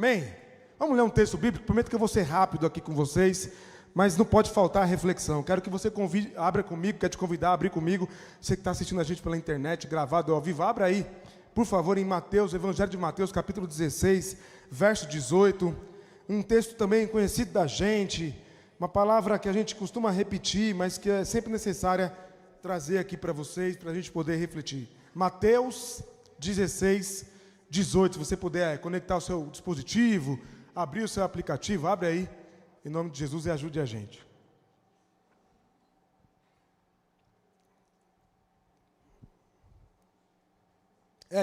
Amém? Vamos ler um texto bíblico. Prometo que eu vou ser rápido aqui com vocês, mas não pode faltar a reflexão. Quero que você abra comigo, quero te convidar a abrir comigo. Você que está assistindo a gente pela internet, gravado ao vivo, abra aí, por favor, em Mateus, Evangelho de Mateus, capítulo 16, verso 18. Um texto também conhecido da gente, uma palavra que a gente costuma repetir, mas que é sempre necessária trazer aqui para vocês, para a gente poder refletir. Mateus 16, 18. Se você puder conectar o seu dispositivo, abrir o seu aplicativo, abre aí, em nome de Jesus, e ajude a gente.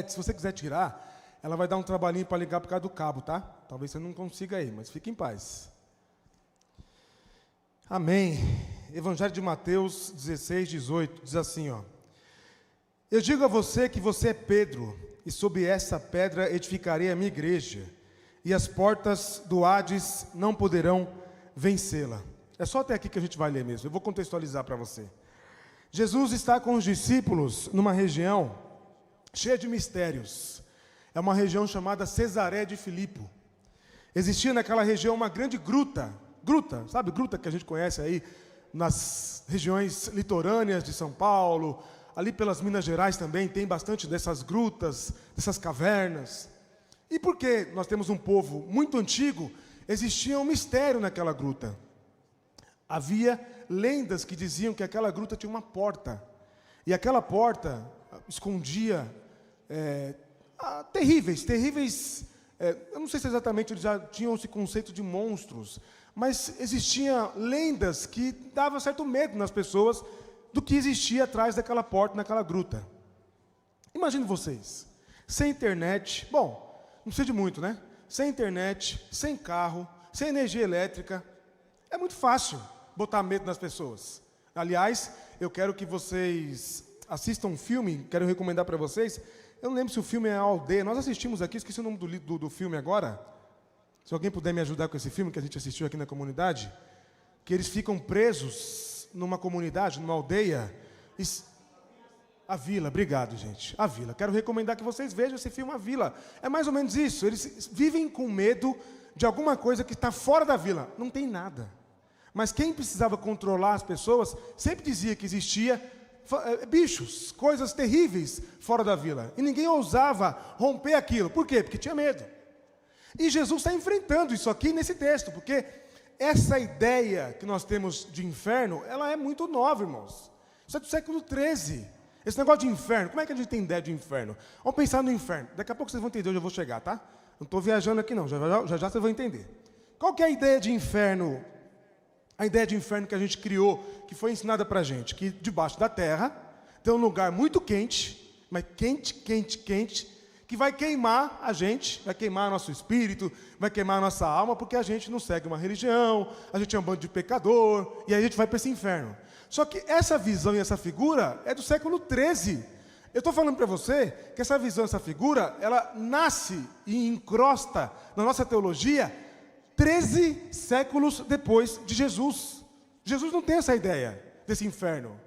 Se você quiser tirar, ela vai dar um trabalhinho para ligar por causa do cabo, tá? Talvez você não consiga aí, mas fique em paz. Amém. Evangelho de Mateus 16, 18, diz assim, ó. Eu digo a você que você é Pedro, e sobre essa pedra edificarei a minha igreja, e as portas do Hades não poderão vencê-la. É só até aqui que a gente vai ler mesmo, eu vou contextualizar para você. Jesus está com os discípulos numa região cheia de mistérios. É uma região chamada Cesaré de Filipe. Existia naquela região uma grande gruta, sabe, gruta que a gente conhece aí, nas regiões litorâneas de São Paulo, ali pelas Minas Gerais também, tem bastante dessas grutas, dessas cavernas. E porque nós temos um povo muito antigo, existia um mistério naquela gruta. Havia lendas que diziam que aquela gruta tinha uma porta. E aquela porta escondia terríveis, eu não sei se exatamente eles já tinham esse conceito de monstros, mas existiam lendas que davam certo medo nas pessoas do que existia atrás daquela porta, naquela gruta. Imagine vocês, sem internet, bom, não precisa de muito, né? Sem internet, sem carro, sem energia elétrica, é muito fácil botar medo nas pessoas. Aliás, eu quero que vocês assistam um filme, quero recomendar para vocês. Eu não lembro se o filme é A Aldeia, nós assistimos aqui, esqueci o nome do filme agora. Se alguém puder me ajudar com esse filme que a gente assistiu aqui na comunidade, que eles ficam presos numa comunidade, numa aldeia. A Vila, obrigado, gente. A Vila. Quero recomendar que vocês vejam esse filme, A Vila. É mais ou menos isso. Eles vivem com medo de alguma coisa que está fora da vila. Não tem nada. Mas quem precisava controlar as pessoas sempre dizia que existia bichos, coisas terríveis fora da vila. E ninguém ousava romper aquilo. Por quê? Porque tinha medo. E Jesus está enfrentando isso aqui nesse texto, porque essa ideia que nós temos de inferno, ela é muito nova, irmãos. Isso é do século XIII. Esse negócio de inferno, como é que a gente tem ideia de inferno? Vamos pensar no inferno. Daqui a pouco vocês vão entender onde eu vou chegar, tá? Não estou viajando aqui não, já vocês vão entender. Qual que é a ideia de inferno? A ideia de inferno que a gente criou, que foi ensinada para a gente, que debaixo da terra tem um lugar muito quente, mas quente, que vai queimar a gente, vai queimar nosso espírito, vai queimar nossa alma, porque a gente não segue uma religião, a gente é um bando de pecador, e aí a gente vai para esse inferno. Só que essa visão e essa figura é do século XIII. Eu estou falando para você que essa visão, essa figura, ela nasce e encrosta na nossa teologia 13 séculos depois de Jesus. Jesus não tem essa ideia desse inferno.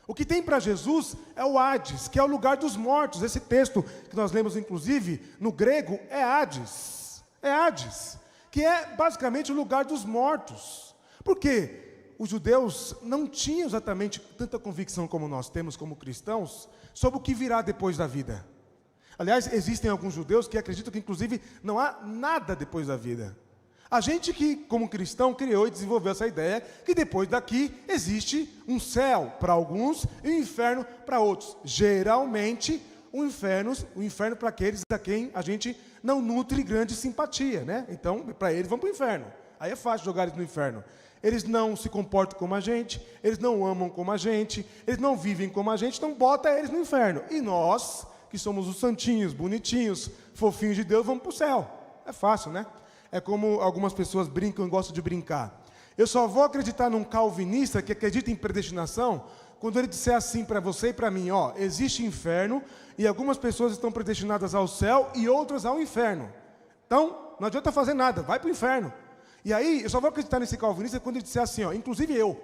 O que tem para Jesus é o Hades, que é o lugar dos mortos. Esse texto que nós lemos, inclusive, no grego, é Hades. É Hades, que é basicamente o lugar dos mortos. Por quê? Os judeus não tinham exatamente tanta convicção como nós temos como cristãos sobre o que virá depois da vida. Aliás, existem alguns judeus que acreditam que, inclusive, não há nada depois da vida. A gente que, como cristão, criou e desenvolveu essa ideia que depois daqui existe um céu para alguns e um inferno para outros. Geralmente, o inferno para aqueles a quem a gente não nutre grande simpatia, né? Então, para eles, vão para o inferno. Aí é fácil jogar eles no inferno. Eles não se comportam como a gente, eles não amam como a gente, eles não vivem como a gente, então bota eles no inferno. E nós, que somos os santinhos, bonitinhos, fofinhos de Deus, vamos para o céu. É fácil, né? É como algumas pessoas brincam e gostam de brincar. Eu só vou acreditar num calvinista que acredita em predestinação quando ele disser assim para você e para mim, ó, existe inferno e algumas pessoas estão predestinadas ao céu e outras ao inferno. Então, não adianta fazer nada, vai para o inferno. E aí, eu só vou acreditar nesse calvinista quando ele disser assim, ó, inclusive eu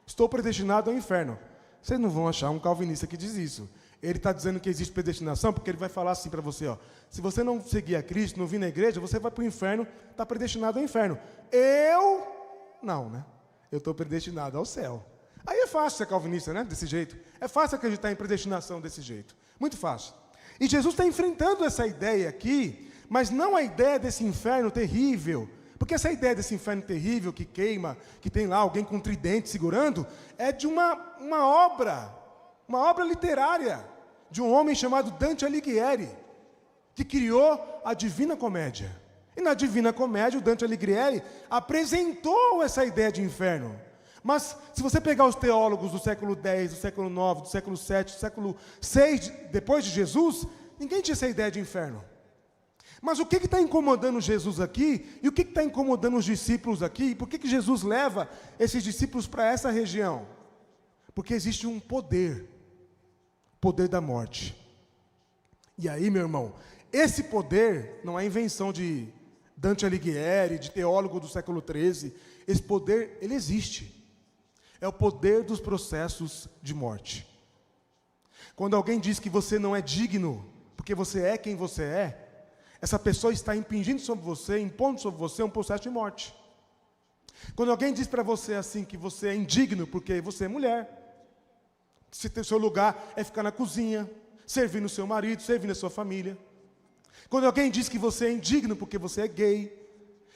estou predestinado ao inferno. Vocês não vão achar um calvinista que diz isso. Ele está dizendo que existe predestinação, porque ele vai falar assim para você, ó, se você não seguir a Cristo, não vir na igreja, você vai para o inferno, está predestinado ao inferno. Não, né? Eu estou predestinado ao céu. Aí é fácil ser calvinista, né? Desse jeito. É fácil acreditar em predestinação desse jeito. Muito fácil. E Jesus está enfrentando essa ideia aqui, mas não a ideia desse inferno terrível. Porque essa ideia desse inferno terrível que queima, que tem lá alguém com um tridente segurando, é de uma obra literária, de um homem chamado Dante Alighieri, que criou a Divina Comédia. E na Divina Comédia, o Dante Alighieri apresentou essa ideia de inferno. Mas, se você pegar os teólogos do século X, do século IX, do século VII, do século VI, depois de Jesus, ninguém tinha essa ideia de inferno. Mas o que está incomodando Jesus aqui, e o que está incomodando os discípulos aqui, e por que Jesus leva esses discípulos para essa região? Porque existe um poder da morte. E aí, meu irmão, esse poder não é invenção de Dante Alighieri, de teólogo do século XIII. Esse poder, ele existe. É o poder dos processos de morte. Quando alguém diz que você não é digno, porque você é quem você é, essa pessoa está impingindo sobre você, impondo sobre você um processo de morte. Quando alguém diz para você assim, que você é indigno, porque você é mulher, se o seu lugar é ficar na cozinha, servindo o seu marido, servindo a sua família. Quando alguém diz que você é indigno porque você é gay,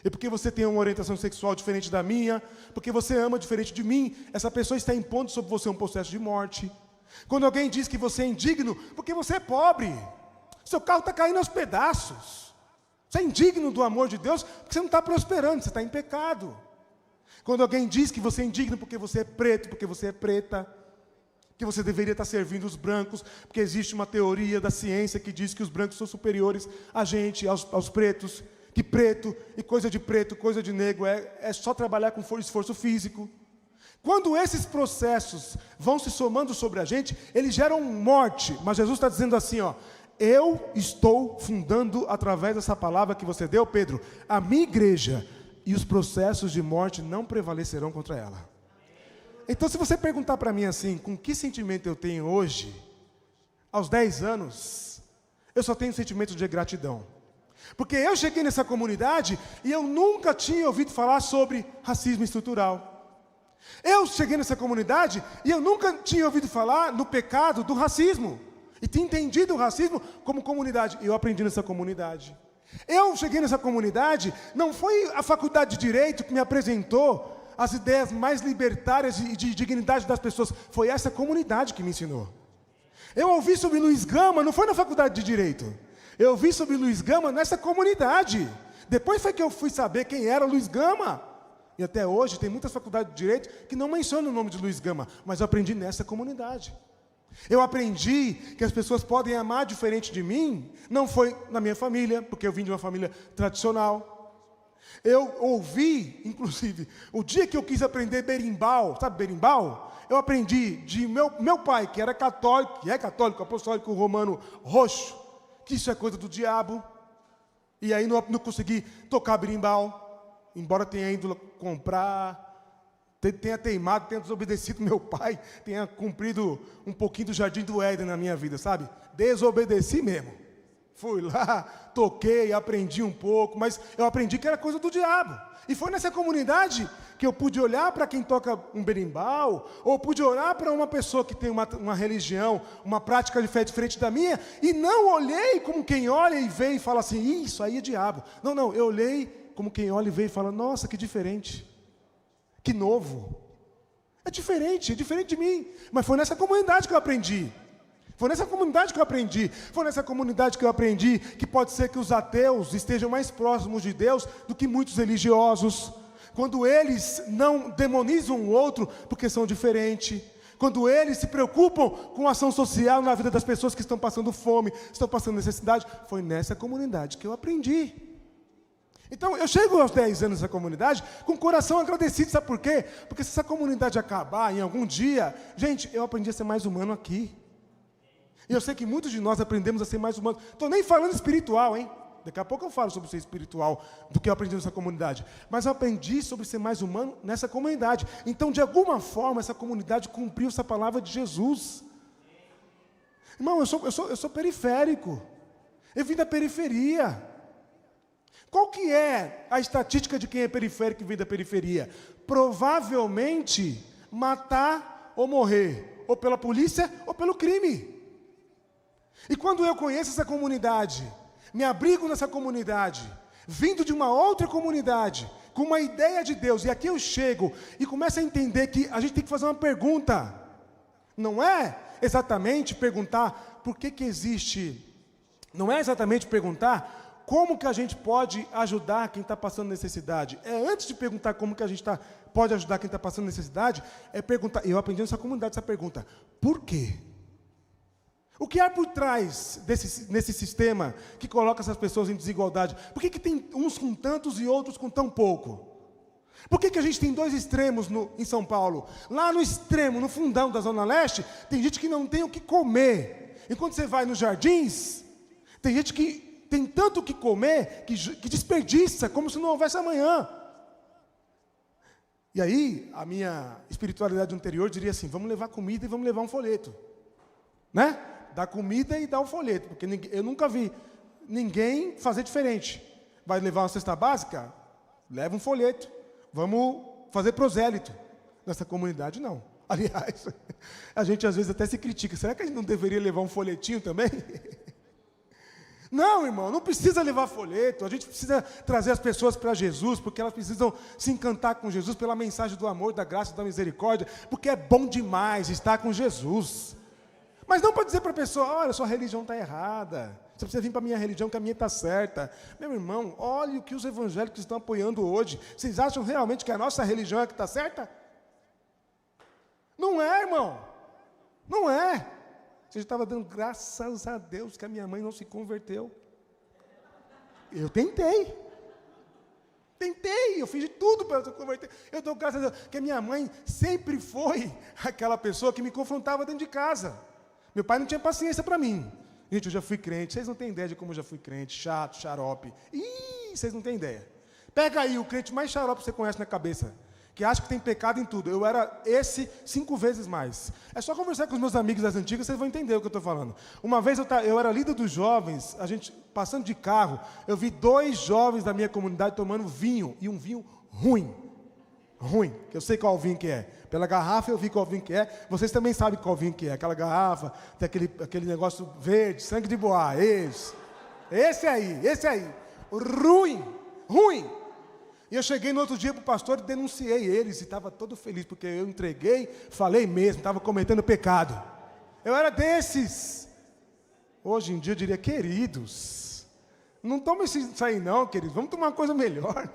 e porque você tem uma orientação sexual diferente da minha, porque você ama diferente de mim, essa pessoa está impondo sobre você um processo de morte. Quando alguém diz que você é indigno porque você é pobre, seu carro está caindo aos pedaços, você é indigno do amor de Deus porque você não está prosperando, você está em pecado. Quando alguém diz que você é indigno porque você é preto, porque você é preta, que você deveria estar servindo os brancos, porque existe uma teoria da ciência que diz que os brancos são superiores a gente, aos pretos, que preto e coisa de negro é só trabalhar com esforço físico. Quando esses processos vão se somando sobre a gente, eles geram morte, mas Jesus está dizendo assim, ó, eu estou fundando, através dessa palavra que você deu, Pedro, a minha igreja, e os processos de morte não prevalecerão contra ela. Então, se você perguntar para mim assim, com que sentimento eu tenho hoje, aos 10 anos, eu só tenho sentimento de gratidão. Porque eu cheguei nessa comunidade e eu nunca tinha ouvido falar sobre racismo estrutural. Eu cheguei nessa comunidade e eu nunca tinha ouvido falar no pecado do racismo. E tinha entendido o racismo como comunidade. E eu aprendi nessa comunidade. Eu cheguei nessa comunidade, não foi a faculdade de Direito que me apresentou as ideias mais libertárias e de dignidade das pessoas. Foi essa comunidade que me ensinou. Eu ouvi sobre Luiz Gama, não foi na faculdade de Direito. Eu ouvi sobre Luiz Gama nessa comunidade. Depois foi que eu fui saber quem era Luiz Gama. E até hoje tem muitas faculdades de Direito que não mencionam o nome de Luiz Gama, mas eu aprendi nessa comunidade. Eu aprendi que as pessoas podem amar diferente de mim. Não foi na minha família, porque eu vim de uma família tradicional. Eu ouvi, inclusive, o dia que eu quis aprender berimbau, sabe berimbau? Eu aprendi de meu pai, que era católico, que é católico, apostólico romano roxo, que isso é coisa do diabo. E aí não consegui tocar berimbau, embora tenha ido comprar, tenha teimado, tenha desobedecido meu pai, tenha cumprido um pouquinho do jardim do Éden na minha vida, sabe? Desobedeci mesmo. Fui lá, toquei, aprendi um pouco, mas eu aprendi que era coisa do diabo. E foi nessa comunidade que eu pude olhar para quem toca um berimbau, ou pude olhar para uma pessoa que tem uma religião, uma prática de fé diferente da minha, e não olhei como quem olha e vê e fala assim, isso aí é diabo. Não, eu olhei como quem olha e vê e fala, nossa, que diferente, que novo. É diferente de mim. Mas foi nessa comunidade que eu aprendi. Foi nessa comunidade que eu aprendi que pode ser que os ateus estejam mais próximos de Deus do que muitos religiosos. Quando eles não demonizam o outro porque são diferentes. Quando eles se preocupam com a ação social na vida das pessoas que estão passando fome, estão passando necessidade. Foi nessa comunidade que eu aprendi. Então, eu chego aos 10 anos nessa comunidade com o coração agradecido, sabe por quê? Porque se essa comunidade acabar em algum dia, gente, eu aprendi a ser mais humano aqui. E eu sei que muitos de nós aprendemos a ser mais humanos. Estou nem falando espiritual, hein? Daqui a pouco eu falo sobre ser espiritual, do que eu aprendi nessa comunidade. Mas eu aprendi sobre ser mais humano nessa comunidade. Então, de alguma forma, essa comunidade cumpriu essa palavra de Jesus. Irmão, eu sou periférico. Eu vim da periferia. Qual que é a estatística de quem é periférico e vem da periferia? Provavelmente matar ou morrer, ou pela polícia ou pelo crime. E quando eu conheço essa comunidade, me abrigo nessa comunidade, vindo de uma outra comunidade, com uma ideia de Deus, e aqui eu chego e começo a entender que a gente tem que fazer uma pergunta. Não é exatamente perguntar por que existe, não é exatamente perguntar como que a gente pode ajudar quem está passando necessidade. É antes de perguntar como que a gente pode ajudar quem está passando necessidade, é perguntar, eu aprendi nessa comunidade essa pergunta, por quê? O que há por trás nesse sistema que coloca essas pessoas em desigualdade? Por que tem uns com tantos e outros com tão pouco? Por que a gente tem dois extremos em São Paulo? Lá no extremo, no fundão da Zona Leste, tem gente que não tem o que comer. Enquanto você vai nos Jardins, tem gente que tem tanto o que comer que desperdiça, como se não houvesse amanhã. E aí, a minha espiritualidade anterior diria assim, vamos levar comida e vamos levar um folheto. Né? Dar comida e dar um folheto, porque eu nunca vi ninguém fazer diferente. Vai levar uma cesta básica? Leva um folheto. Vamos fazer prosélito. Nessa comunidade, não. Aliás, a gente às vezes até se critica. Será que a gente não deveria levar um folhetinho também? Não, irmão, não precisa levar folheto. A gente precisa trazer as pessoas para Jesus, porque elas precisam se encantar com Jesus pela mensagem do amor, da graça e da misericórdia, porque é bom demais estar com Jesus. Mas não para dizer para a pessoa, olha, sua religião está errada. Você precisa vir para a minha religião, que a minha está certa. Meu irmão, olhe o que os evangélicos estão apoiando hoje. Vocês acham realmente que a nossa religião é que está certa? Não é, irmão. Não é. Você estava dando graças a Deus que a minha mãe não se converteu. Eu tentei. Eu fiz de tudo para ela se converter. Eu dou graças a Deus que a minha mãe sempre foi aquela pessoa que me confrontava dentro de casa. Meu pai não tinha paciência para mim. Gente, eu já fui crente. Vocês não têm ideia de como eu já fui crente. Chato, xarope. Ih, vocês não têm ideia. Pega aí o crente mais xarope que você conhece na cabeça, que acha que tem pecado em tudo. Eu era esse 5 vezes mais. É só conversar com os meus amigos das antigas, vocês vão entender o que eu estou falando. Uma vez eu era líder dos jovens, a gente passando de carro, eu vi 2 jovens da minha comunidade tomando vinho, e um vinho ruim, que eu sei qual vinho que é. Pela garrafa eu vi qual vinho que é, vocês também sabem qual vinho que é. Aquela garrafa, tem aquele negócio verde, sangue de boa, esse aí, ruim. E eu cheguei no outro dia para o pastor e denunciei eles, e estava todo feliz, porque eu entreguei, falei mesmo, estava cometendo pecado. Eu era desses. Hoje em dia eu diria, queridos, não tome isso aí não, queridos, vamos tomar uma coisa melhor.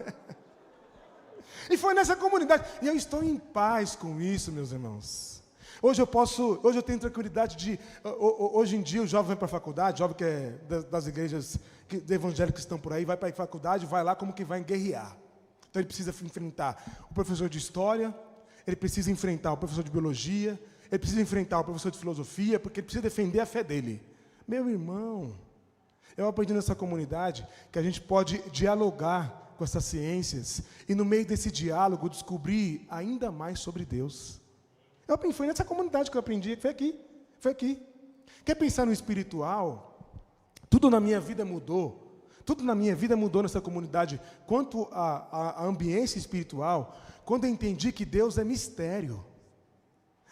E foi nessa comunidade, e eu estou em paz com isso, meus irmãos. Hoje eu tenho tranquilidade hoje em dia o jovem vai para a faculdade, o jovem que é das igrejas evangélicas que estão por aí, vai para a faculdade, vai lá como que vai guerrear. Então ele precisa enfrentar o professor de história, ele precisa enfrentar o professor de biologia, ele precisa enfrentar o professor de filosofia, porque ele precisa defender a fé dele. Meu irmão, eu aprendi nessa comunidade que a gente pode dialogar com essas ciências e no meio desse diálogo descobrir ainda mais sobre Deus. Foi nessa comunidade que eu aprendi, foi aqui. Quer pensar no espiritual? Tudo na minha vida mudou. Tudo na minha vida mudou nessa comunidade. Quanto à ambiência espiritual, quando eu entendi que Deus é mistério.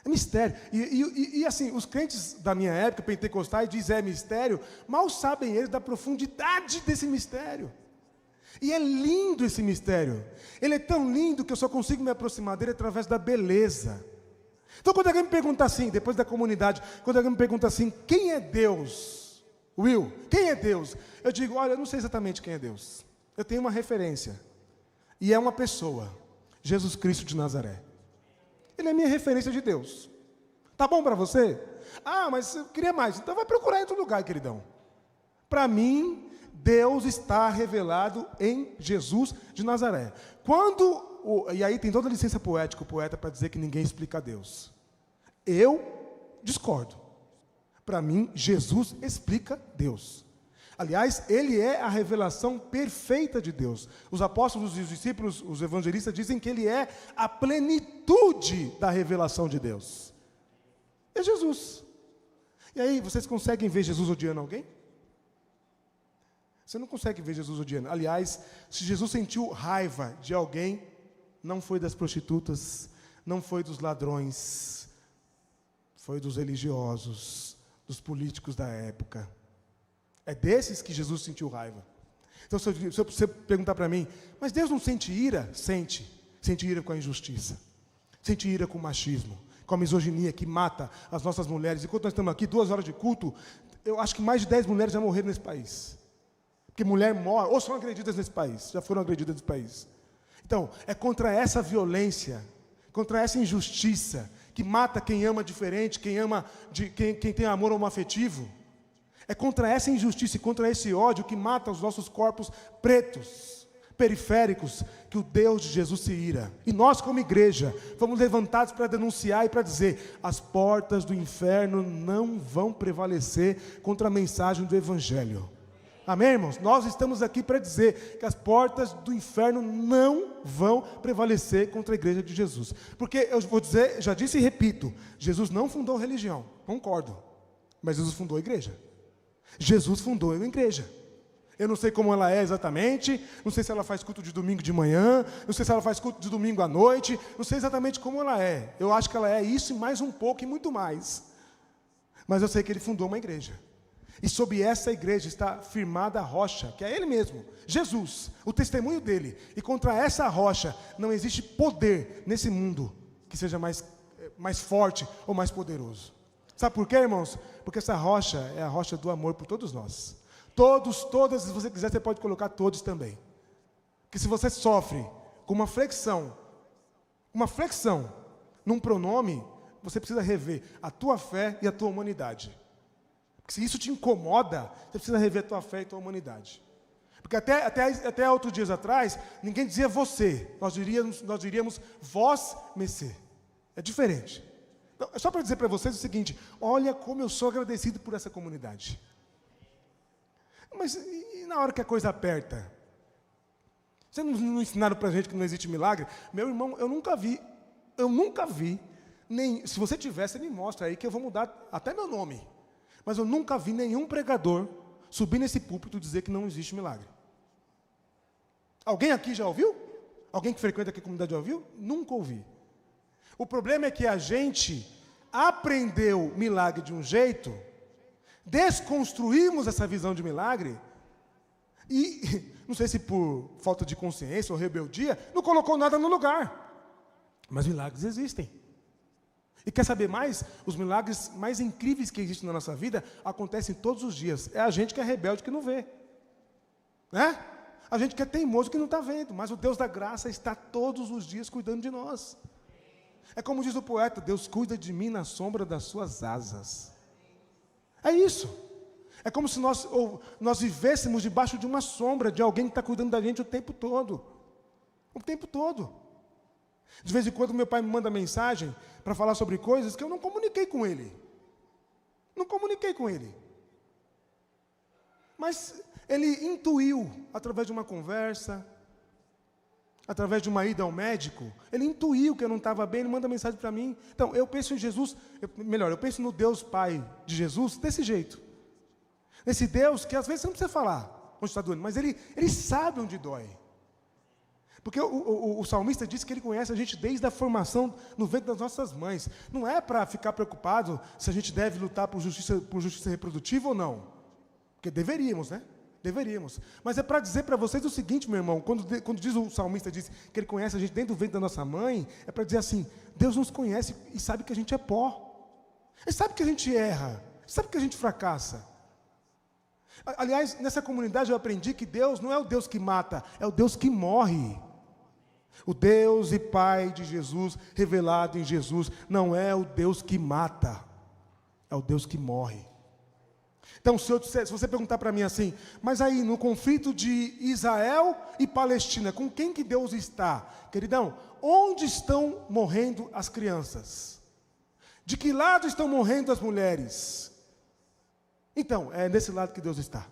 É mistério. E assim, os crentes da minha época, pentecostais, dizem mistério, mal sabem eles da profundidade desse mistério. E é lindo esse mistério. Ele é tão lindo que eu só consigo me aproximar dele através da beleza. Então, quando alguém me pergunta assim, depois da comunidade, quando alguém me pergunta assim, quem é Deus? Will, quem é Deus? Eu digo, olha, eu não sei exatamente quem é Deus. Eu tenho uma referência. E é uma pessoa, Jesus Cristo de Nazaré. Ele é minha referência de Deus. Tá bom para você? Ah, mas eu queria mais. Então vai procurar em outro lugar, queridão. Para mim, Deus está revelado em Jesus de Nazaré. E aí tem toda a licença poética, o poeta, para dizer que ninguém explica Deus. Eu discordo. Para mim, Jesus explica Deus. Aliás, ele é a revelação perfeita de Deus. Os apóstolos e os discípulos, os evangelistas, dizem que ele é a plenitude da revelação de Deus. É Jesus. E aí, vocês conseguem ver Jesus odiando alguém? Você não consegue ver Jesus odiando. Aliás, se Jesus sentiu raiva de alguém, não foi das prostitutas, não foi dos ladrões, foi dos religiosos, dos políticos da época. É desses que Jesus sentiu raiva. Então, se você perguntar para mim, mas Deus não sente ira? Sente. Sente ira com a injustiça. Sente ira com o machismo, com a misoginia que mata as nossas mulheres. Enquanto nós estamos aqui, 2 horas de culto, eu acho que mais de 10 mulheres já morreram nesse país. Porque mulher morre, ou são agredidas nesse país, já foram agredidas nesse país. Então, é contra essa violência, contra essa injustiça, que mata quem ama diferente, quem tem amor homoafetivo. É contra essa injustiça e contra esse ódio que mata os nossos corpos pretos, periféricos, que o Deus de Jesus se ira. E nós, como igreja, fomos levantados para denunciar e para dizer: as portas do inferno não vão prevalecer contra a mensagem do Evangelho. Amém, irmãos? Nós estamos aqui para dizer que as portas do inferno não vão prevalecer contra a igreja de Jesus. Porque eu vou dizer, já disse e repito, Jesus não fundou religião, concordo. Mas Jesus fundou a igreja. Jesus fundou a igreja. Eu não sei como ela é exatamente, não sei se ela faz culto de domingo de manhã, não sei se ela faz culto de domingo à noite, não sei exatamente como ela é. Eu acho que ela é isso e mais um pouco e muito mais. Mas eu sei que ele fundou uma igreja. E sob essa igreja está firmada a rocha, que é Ele mesmo, Jesus, o testemunho dEle. E contra essa rocha não existe poder nesse mundo que seja mais forte ou mais poderoso. Sabe por quê, irmãos? Porque essa rocha é a rocha do amor por todos nós. Todas, se você quiser, você pode colocar todos também. Que se você sofre com uma flexão num pronome, você precisa rever a tua fé e a tua humanidade. Se isso te incomoda, você precisa rever a tua fé e a tua humanidade. Porque até outros dias atrás, ninguém dizia você, nós diríamos vós, Messê. É diferente. Então, é só para dizer para vocês o seguinte: olha como eu sou agradecido por essa comunidade. Mas e na hora que a coisa aperta? Vocês não ensinaram para a gente que não existe milagre? Meu irmão, eu nunca vi, se você tiver, você me mostra aí que eu vou mudar até meu nome. Mas eu nunca vi nenhum pregador subir nesse púlpito e dizer que não existe milagre. Alguém aqui já ouviu? Alguém que frequenta aqui a comunidade já ouviu? Nunca ouvi. O problema é que a gente aprendeu milagre de um jeito, desconstruímos essa visão de milagre, e, não sei se por falta de consciência ou rebeldia, não colocou nada no lugar. Mas milagres existem. E quer saber mais? Os milagres mais incríveis que existem na nossa vida acontecem todos os dias. É a gente que é rebelde que não vê. Né? A gente que é teimoso que não está vendo. Mas o Deus da graça está todos os dias cuidando de nós. É como diz o poeta: Deus cuida de mim na sombra das suas asas. É isso. É como se nós vivêssemos debaixo de uma sombra de alguém que está cuidando da gente o tempo todo. O tempo todo. De vez em quando meu pai me manda mensagem para falar sobre coisas que eu não comuniquei com ele. Não comuniquei com ele. Mas ele intuiu, através de uma conversa, através de uma ida ao médico, ele intuiu que eu não estava bem, ele manda mensagem para mim. Então, eu penso em Jesus, eu penso no Deus Pai de Jesus desse jeito. Nesse Deus que às vezes você não precisa falar onde está doendo, mas ele sabe onde dói. Porque o salmista disse que ele conhece a gente desde a formação no ventre das nossas mães. Não é para ficar preocupado se a gente deve lutar por justiça reprodutiva ou não. Porque deveríamos, né? Deveríamos. Mas é para dizer para vocês o seguinte, meu irmão, quando diz o salmista diz que ele conhece a gente dentro do ventre da nossa mãe, é para dizer assim: Deus nos conhece e sabe que a gente é pó. Ele sabe que a gente erra, sabe que a gente fracassa. Aliás, nessa comunidade eu aprendi que Deus não é o Deus que mata, é o Deus que morre. O Deus e Pai de Jesus, revelado em Jesus, não é o Deus que mata, é o Deus que morre. Então, se você perguntar para mim assim, mas aí no conflito de Israel e Palestina, com quem que Deus está? Queridão, onde estão morrendo as crianças? De que lado estão morrendo as mulheres? Então, é nesse lado que Deus está.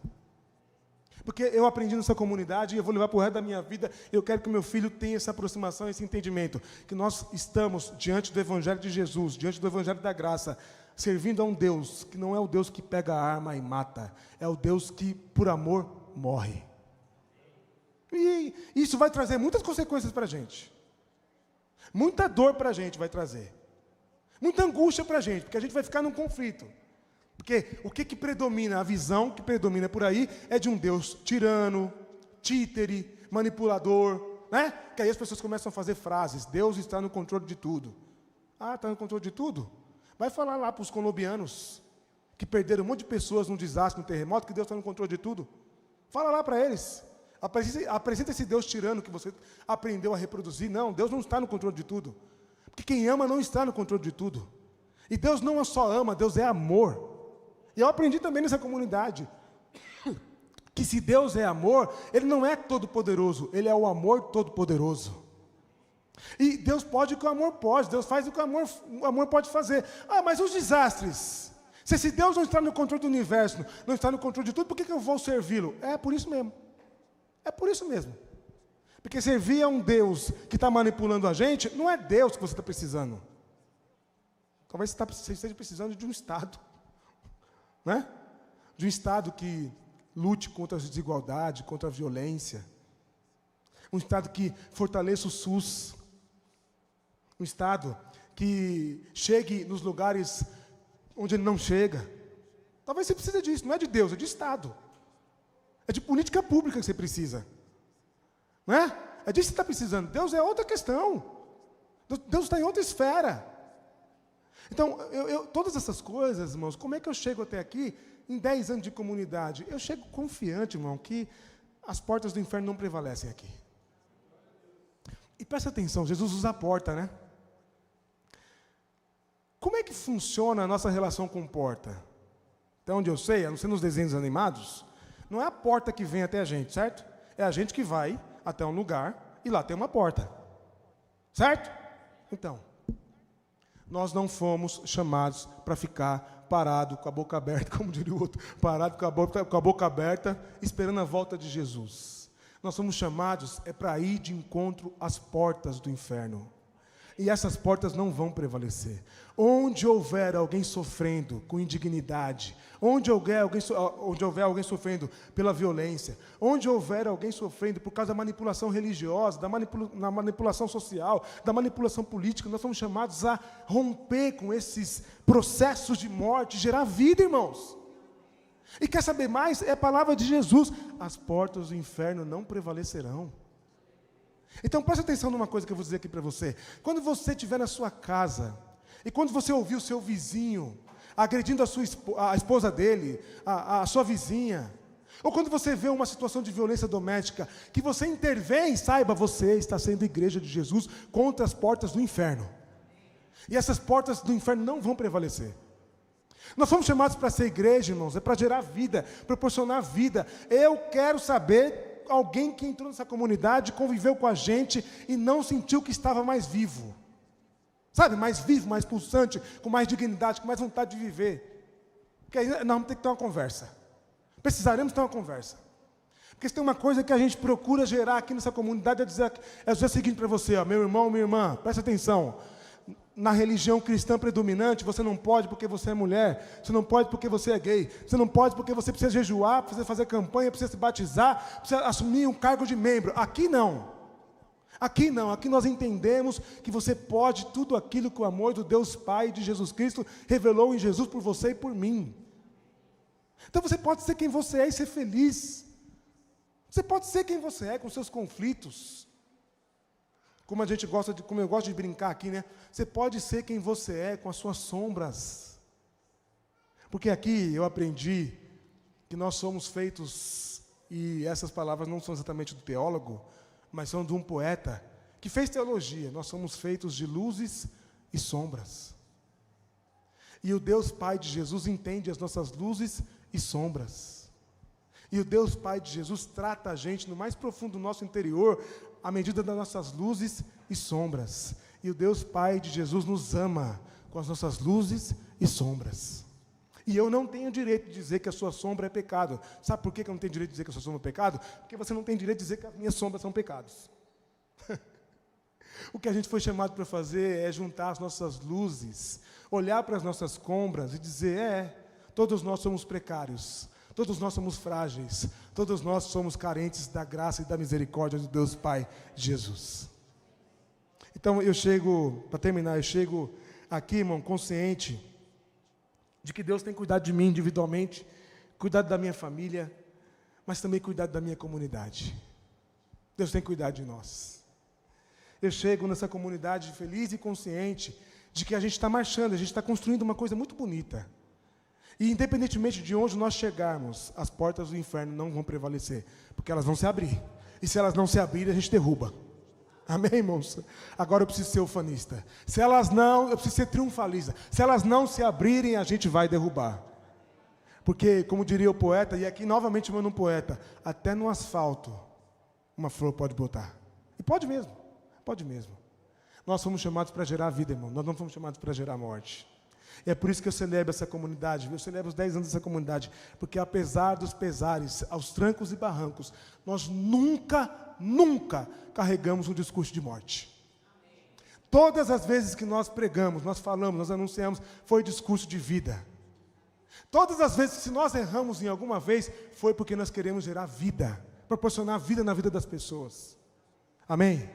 Porque eu aprendi nessa comunidade e eu vou levar para o resto da minha vida. Eu quero que meu filho tenha essa aproximação, esse entendimento. Que nós estamos diante do Evangelho de Jesus, diante do Evangelho da graça, servindo a um Deus que não é o Deus que pega a arma e mata. É o Deus que, por amor, morre. E isso vai trazer muitas consequências para a gente. Muita dor para a gente vai trazer. Muita angústia para a gente, porque a gente vai ficar num conflito. Porque o que predomina, a visão que predomina por aí é de um Deus tirano, títere, manipulador, né? Que aí as pessoas começam a fazer frases, Deus está no controle de tudo. Ah, está no controle de tudo? Vai falar lá para os colombianos, que perderam um monte de pessoas num desastre, num terremoto, que Deus está no controle de tudo. Fala lá para eles. Apresenta esse Deus tirano que você aprendeu a reproduzir. Não, Deus não está no controle de tudo. Porque quem ama não está no controle de tudo. E Deus não só ama, Deus é amor. E eu aprendi também nessa comunidade que se Deus é amor, Ele não é todo-poderoso, Ele é o amor todo-poderoso. E Deus pode o que o amor pode, Deus faz o que o amor pode fazer. Ah, mas os desastres? Se esse Deus não está no controle do universo, não está no controle de tudo, por que eu vou servi-lo? É por isso mesmo. É por isso mesmo. Porque servir a um Deus que está manipulando a gente, não é Deus que você está precisando. Talvez você esteja precisando de um Estado. Né? De um Estado que lute contra a desigualdade, contra a violência. Um Estado que fortaleça o SUS. Um Estado que chegue nos lugares onde ele não chega. Talvez você precise disso, não é de Deus, é de Estado. É de política pública que você precisa. Não é? É disso que você está precisando. Deus é outra questão. Deus está em outra esfera. Então, todas essas coisas, irmãos, como é que eu chego até aqui em 10 anos de comunidade? Eu chego confiante, irmão, que as portas do inferno não prevalecem aqui. E presta atenção, Jesus usa a porta, né? Como é que funciona a nossa relação com porta? Até onde eu sei, a não ser nos desenhos animados, não é a porta que vem até a gente, certo? É a gente que vai até um lugar e lá tem uma porta. Certo? Então, nós não fomos chamados para ficar parado com a boca aberta, como diria o outro, parado com a boca aberta, esperando a volta de Jesus. Nós somos chamados para ir de encontro às portas do inferno. E essas portas não vão prevalecer. Onde houver alguém sofrendo com indignidade, onde houver alguém sofrendo pela violência, onde houver alguém sofrendo por causa da manipulação religiosa, da manipulação social, da manipulação política, nós somos chamados a romper com esses processos de morte, gerar vida, irmãos. E quer saber mais? É a palavra de Jesus. As portas do inferno não prevalecerão. Então preste atenção numa coisa que eu vou dizer aqui para você. Quando você estiver na sua casa, e quando você ouvir o seu vizinho agredindo a esposa dele, a sua vizinha, ou quando você vê uma situação de violência doméstica, que você intervém, saiba, você está sendo igreja de Jesus contra as portas do inferno. E essas portas do inferno não vão prevalecer. Nós somos chamados para ser igreja, irmãos, é para gerar vida, proporcionar vida. Eu quero saber alguém que entrou nessa comunidade, conviveu com a gente e não sentiu que estava mais vivo. Sabe, mais vivo, mais pulsante, com mais dignidade, com mais vontade de viver. Porque aí nós vamos ter que ter uma conversa. Precisaremos ter uma conversa. Porque se tem uma coisa que a gente procura gerar aqui nessa comunidade, é dizer o seguinte para você, ó, meu irmão, minha irmã, presta atenção. Na religião cristã predominante, você não pode porque você é mulher, você não pode porque você é gay, você não pode porque você precisa jejuar, precisa fazer campanha, precisa se batizar, precisa assumir um cargo de membro. Aqui não. Aqui não, aqui nós entendemos que você pode tudo aquilo que o amor do Deus Pai de Jesus Cristo revelou em Jesus por você e por mim. Então você pode ser quem você é e ser feliz. Você pode ser quem você é com seus conflitos. Como eu gosto de brincar aqui, né? Você pode ser quem você é com as suas sombras. Porque aqui eu aprendi que nós somos feitos, e essas palavras não são exatamente do teólogo, mas são de um poeta que fez teologia. Nós somos feitos de luzes e sombras. E o Deus Pai de Jesus entende as nossas luzes e sombras. E o Deus Pai de Jesus trata a gente no mais profundo do nosso interior, à medida das nossas luzes e sombras. E o Deus Pai de Jesus nos ama com as nossas luzes e sombras. E eu não tenho direito de dizer que a sua sombra é pecado. Sabe por que eu não tenho direito de dizer que a sua sombra é pecado? Porque você não tem direito de dizer que as minhas sombras são pecados. O que a gente foi chamado para fazer é juntar as nossas luzes, olhar para as nossas sombras e dizer, todos nós somos precários, todos nós somos frágeis, todos nós somos carentes da graça e da misericórdia de Deus Pai Jesus. Então para terminar, eu chego aqui, irmão, consciente de que Deus tem cuidado de mim individualmente, cuidado da minha família, mas também cuidado da minha comunidade. Deus tem cuidado de nós. Eu chego nessa comunidade feliz e consciente de que a gente está marchando, a gente está construindo uma coisa muito bonita. E independentemente de onde nós chegarmos, as portas do inferno não vão prevalecer, porque elas vão se abrir. E se elas não se abrirem, a gente derruba. Amém, irmãos? Agora eu preciso ser ufanista. Se elas não, eu preciso ser triunfalista. Se elas não se abrirem, a gente vai derrubar. Porque, como diria o poeta, e aqui novamente manda um poeta, até no asfalto uma flor pode botar. E pode mesmo. Pode mesmo. Nós fomos chamados para gerar vida, irmão. Nós não fomos chamados para gerar morte. E é por isso que eu celebro essa comunidade. Eu celebro os 10 anos dessa comunidade. Porque apesar dos pesares, aos trancos e barrancos, nós nunca carregamos um discurso de morte. Todas as vezes que nós pregamos, nós falamos, nós anunciamos, foi discurso de vida. Todas as vezes que se nós erramos em alguma vez, foi porque nós queremos gerar vida. Proporcionar vida na vida das pessoas. Amém?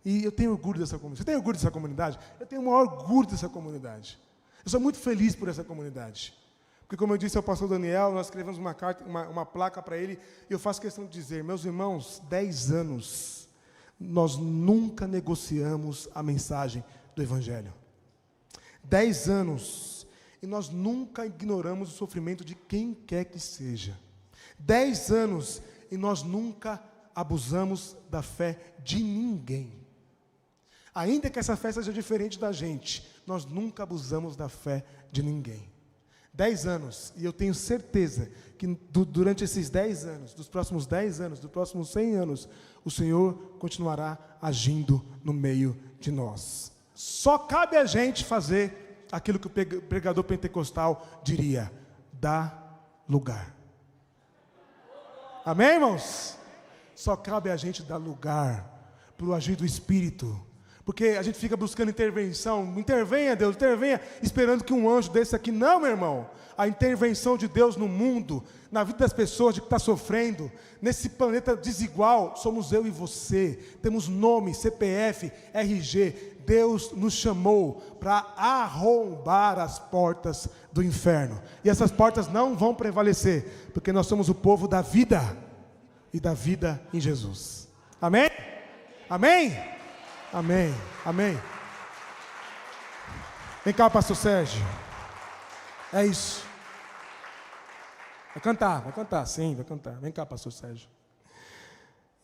E eu tenho orgulho dessa comunidade. Você tem orgulho dessa comunidade? Eu tenho o maior orgulho dessa comunidade. Eu sou muito feliz por essa comunidade. Porque, como eu disse ao pastor Daniel, nós escrevemos uma carta, uma placa para ele, e eu faço questão de dizer, meus irmãos, 10 anos, nós nunca negociamos a mensagem do Evangelho. 10 anos, e nós nunca ignoramos o sofrimento de quem quer que seja. 10 anos, e nós nunca abusamos da fé de ninguém. Ainda que essa fé seja diferente da gente, nós nunca abusamos da fé de ninguém. 10 anos, e eu tenho certeza que durante esses 10 anos, dos próximos 10 anos, dos próximos 100 anos, o Senhor continuará agindo no meio de nós. Só cabe a gente fazer aquilo que o pregador pentecostal diria: dá lugar. Amém, irmãos? Só cabe a gente dar lugar para o agir do Espírito. Porque a gente fica buscando intervenção. Intervenha, Deus, intervenha, esperando que um anjo desse aqui. Não, meu irmão. A intervenção de Deus no mundo, na vida das pessoas que estão sofrendo, nesse planeta desigual, somos eu e você. Temos nome, CPF, RG. Deus nos chamou para arrombar as portas do inferno. E essas portas não vão prevalecer, porque nós somos o povo da vida. E da vida em Jesus. Amém? Amém? Amém, amém. Vem cá, pastor Sérgio. É isso. Vai cantar, sim, vai cantar. Vem cá, pastor Sérgio.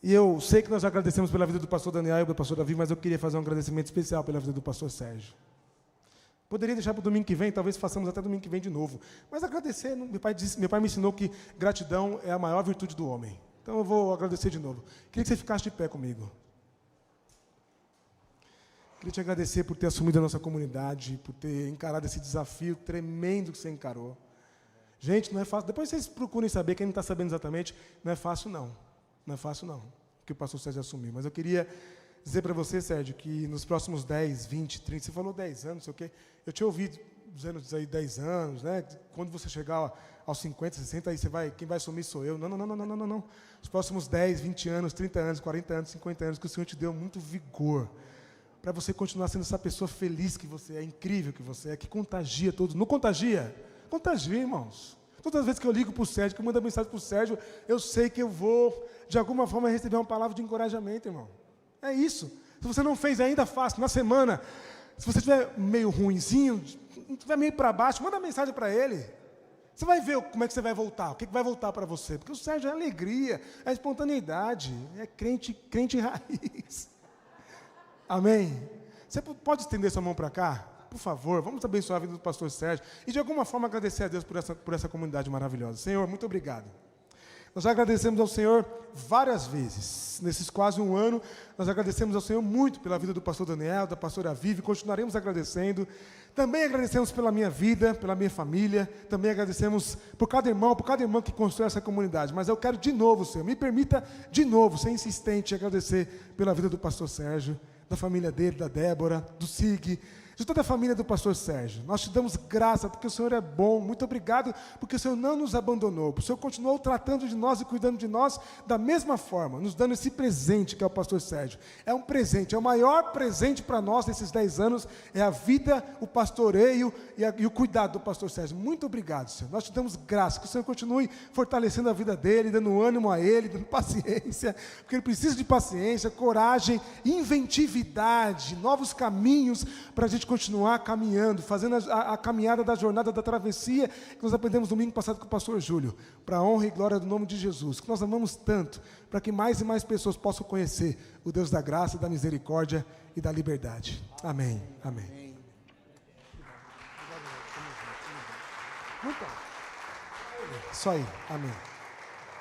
E eu sei que nós agradecemos pela vida do pastor Daniel e do pastor Davi, mas eu queria fazer um agradecimento especial pela vida do pastor Sérgio. Poderia deixar para o domingo que vem, talvez façamos até domingo que vem de novo. Mas agradecer, meu pai me ensinou que gratidão é a maior virtude do homem. Então eu vou agradecer de novo. Queria que você ficasse de pé comigo. Queria te agradecer por ter assumido a nossa comunidade, por ter encarado esse desafio tremendo que você encarou. Gente, não é fácil. Depois vocês procurem saber, quem não está sabendo exatamente, não é fácil não. Não é fácil não, que o pastor Sérgio assumiu. Mas eu queria dizer para você, Sérgio, que nos próximos 10, 20, 30, você falou 10 anos, não sei o quê. Eu tinha ouvido dizendo aí 10 anos, né? Quando você chegar aos 50, 60, aí quem vai assumir sou eu. Não. Os próximos 10, 20 anos, 30 anos, 40 anos, 50 anos, que o Senhor te deu muito vigor, para você continuar sendo essa pessoa feliz que você é, incrível que você é, que contagia todos. Não contagia? Contagia, irmãos. Todas as vezes que eu ligo para o Sérgio, que eu mando mensagem para o Sérgio, eu sei que eu vou, de alguma forma, receber uma palavra de encorajamento, irmão. É isso. Se você não fez ainda, faça. Na semana, se você estiver meio ruinzinho, estiver meio para baixo, manda mensagem para ele. Você vai ver como é que você vai voltar, o que vai voltar para você. Porque o Sérgio é alegria, é espontaneidade, é crente raiz. Amém? Você pode estender sua mão para cá? Por favor, vamos abençoar a vida do pastor Sérgio e de alguma forma agradecer a Deus por essa comunidade maravilhosa. Senhor, muito obrigado. Nós já agradecemos ao Senhor várias vezes. Nesses quase um ano, nós agradecemos ao Senhor muito pela vida do pastor Daniel, da pastora Vivi, continuaremos agradecendo. Também agradecemos pela minha vida, pela minha família, também agradecemos por cada irmão que constrói essa comunidade. Mas eu quero de novo, Senhor, me permita de novo, ser insistente, agradecer pela vida do pastor Sérgio, da família dele, da Débora, do Sig, de toda a família do pastor Sérgio. Nós te damos graça porque o Senhor é bom. Muito obrigado porque o Senhor não nos abandonou. O Senhor continuou tratando de nós e cuidando de nós da mesma forma, nos dando esse presente que é o pastor Sérgio. É um presente, é o maior presente para nós nesses 10 anos, é a vida, o pastoreio e o cuidado do pastor Sérgio. Muito obrigado, Senhor. Nós te damos graça, que o Senhor continue fortalecendo a vida dele, dando ânimo a ele, dando paciência, porque ele precisa de paciência, coragem, inventividade, novos caminhos para a gente continuar caminhando, fazendo a caminhada da jornada da travessia que nós aprendemos domingo passado com o pastor Júlio, para a honra e glória do nome de Jesus, que nós amamos tanto, para que mais e mais pessoas possam conhecer o Deus da graça, da misericórdia e da liberdade. Amém. Amém. Muito bom. Isso aí. Amém.